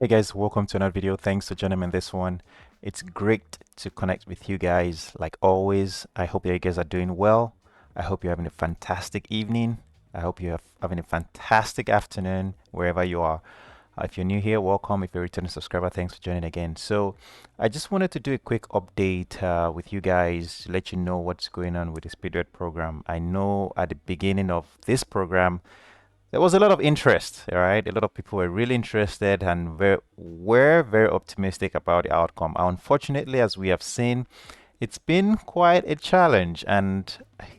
Hey guys, welcome to another video. Thanks for joining me in this one. It's great to connect with you guys. Like always, I hope that you guys are doing well. I hope you're having a fantastic evening. I hope you're having a fantastic afternoon wherever you are. If you're new here, welcome. If you're a returning subscriber, thanks for joining again. So, I just wanted to do a quick update with you guys to let you know what's going on with the Speedbird program. I know at the beginning of this program, there was a lot of interest, all right? A lot of people were really interested and were very optimistic about the outcome. Unfortunately, as we have seen, it's been quite a challenge. And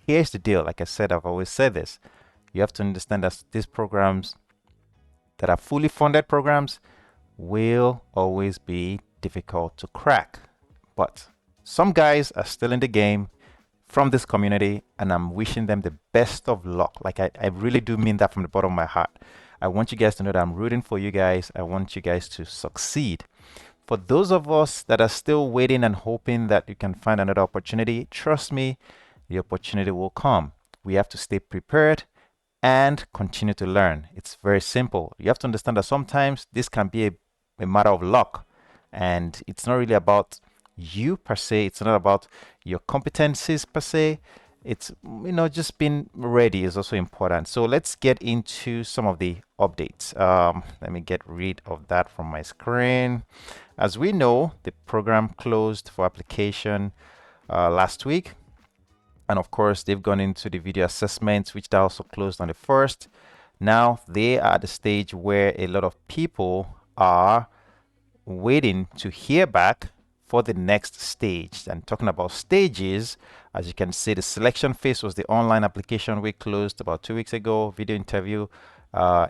here's the deal. Like I said, I've always said this. You have to understand that these programs that are fully funded programs will always be difficult to crack. But some guys are still in the game from this community, and I'm wishing them the best of luck. Like I really do mean that from the bottom of my heart. I want you guys to know that I'm rooting for you guys. I want you guys to succeed. For those of us that are still waiting and hoping that you can find another opportunity, trust me, the opportunity will come. We have to stay prepared and continue to learn. It's very simple. You have to understand that sometimes this can be a matter of luck, and it's not really about you per se. It's not about your competencies per se. It's just being ready is also important. So let's get into some of the updates. Let me get rid of that from my screen. As we know, the program closed for application last week, and of course they've gone into the video assessments, which they also closed on the 1st. Now they are at the stage where a lot of people are waiting to hear back for the next stage. And talking about stages, as you can see, the selection phase was the online application we closed about 2 weeks ago. Video interview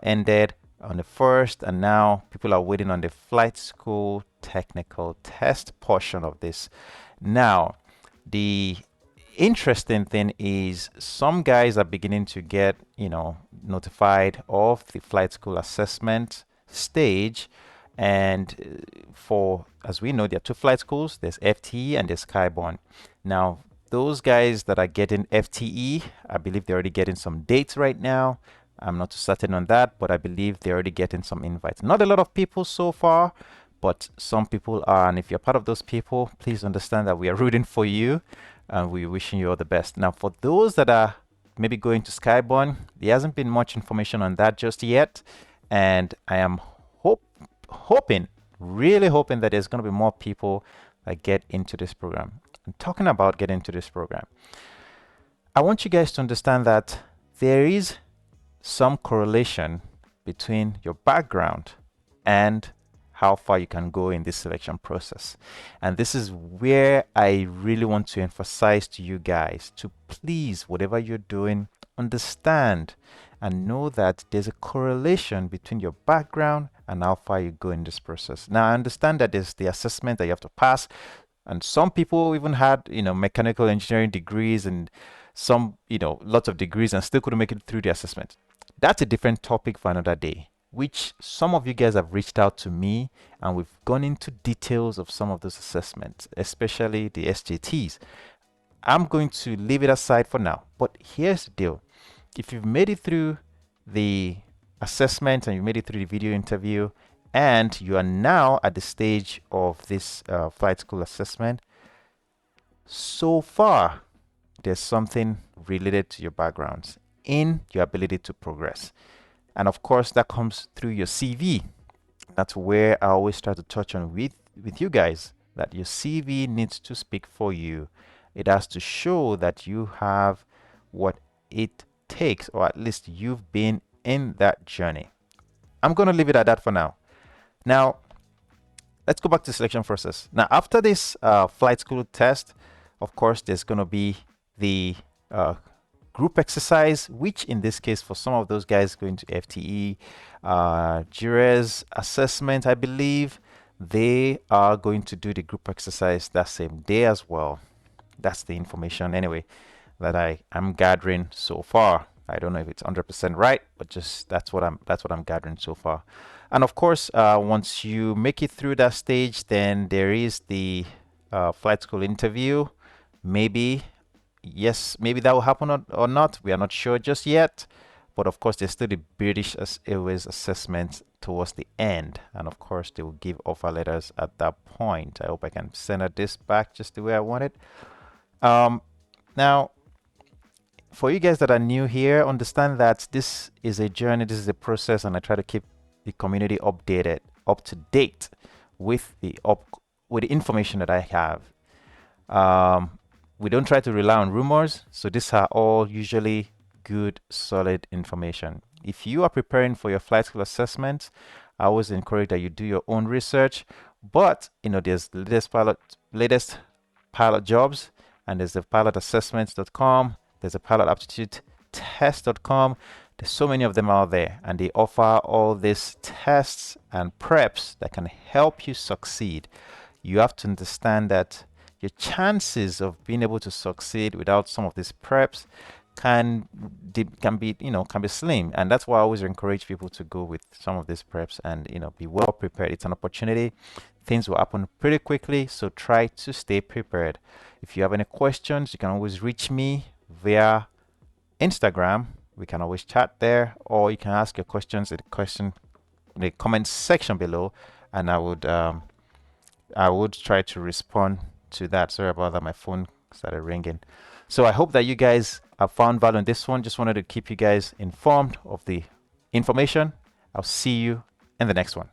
ended on the 1st, and now people are waiting on the flight school technical test portion of this. Now, the interesting thing is some guys are beginning to get, notified of the flight school assessment stage. And for, as we know, there are two flight schools. There's FTE and there's Skyborn. Now, those guys that are getting FTE, I believe they're already getting some dates right now. I'm not too certain on that, but I believe they're already getting some invites. Not a lot of people so far, but some people are. And if you're part of those people, please understand that we are rooting for you and we're wishing you all the best. Now, for those that are maybe going to Skyborn, there hasn't been much information on that just yet. And I am hoping, really hoping that there's going to be more people that get into this program. And talking about getting into this program, I want you guys to understand that there is some correlation between your background and how far you can go in this selection process. And this is where I really want to emphasize to you guys to please, whatever you're doing, understand and know that there's a correlation between your background and how far you go in this process. Now, I understand that there's the assessment that you have to pass, and some people even had, mechanical engineering degrees and some, lots of degrees and still couldn't make it through the assessment. That's a different topic for another day, which some of you guys have reached out to me and we've gone into details of some of those assessments, especially the SJTs. I'm going to leave it aside for now, but here's the deal. If you've made it through the assessment and you made it through the video interview and you are now at the stage of this flight school assessment, so far there's something related to your backgrounds in your ability to progress. And of course, that comes through your CV. That's where I always try to touch on with you guys, that your CV needs to speak for you. It has to show that you have what it takes, or at least you've been in that journey. I'm going to leave it at that for now. Now, let's go back to the selection process. Now, after this flight school test, of course, there's going to be the group exercise, which in this case, for some of those guys going to FTE, GRES assessment, I believe, they are going to do the group exercise that same day as well. That's the information anyway that I am gathering so far. I don't know if it's 100% right, but just that's what I'm gathering so far. And of course, once you make it through that stage, then there is the flight school interview. Maybe, yes, maybe that will happen or not. We are not sure just yet. but of course there's still the British Airways assessment towards the end, and of course they will give offer letters at that point. I hope I can center this back just the way I want it. Now, for you guys that are new here, understand that this is a journey, this is a process, and I try to keep the community updated, up to date with the information that I have. We don't try to rely on rumors, so these are all usually good, solid information. If you are preparing for your flight school assessment, I always encourage that you do your own research. But there's latest pilot jobs, and there's the pilotassessments.com. There's a pilot aptitude test.com. There's so many of them out there, and they offer all these tests and preps that can help you succeed. You have to understand that your chances of being able to succeed without some of these preps can be slim, and that's why I always encourage people to go with some of these preps and be well prepared. It's an opportunity. Things will happen pretty quickly, so try to stay prepared. If you have any questions, you can always reach me via Instagram. We can always chat there, or you can ask your questions in the comment section below, and I would try to respond to that. Sorry about that, my phone started ringing. So I hope that you guys have found value in this one. Just wanted to keep you guys informed of the information. I'll see you in the next one.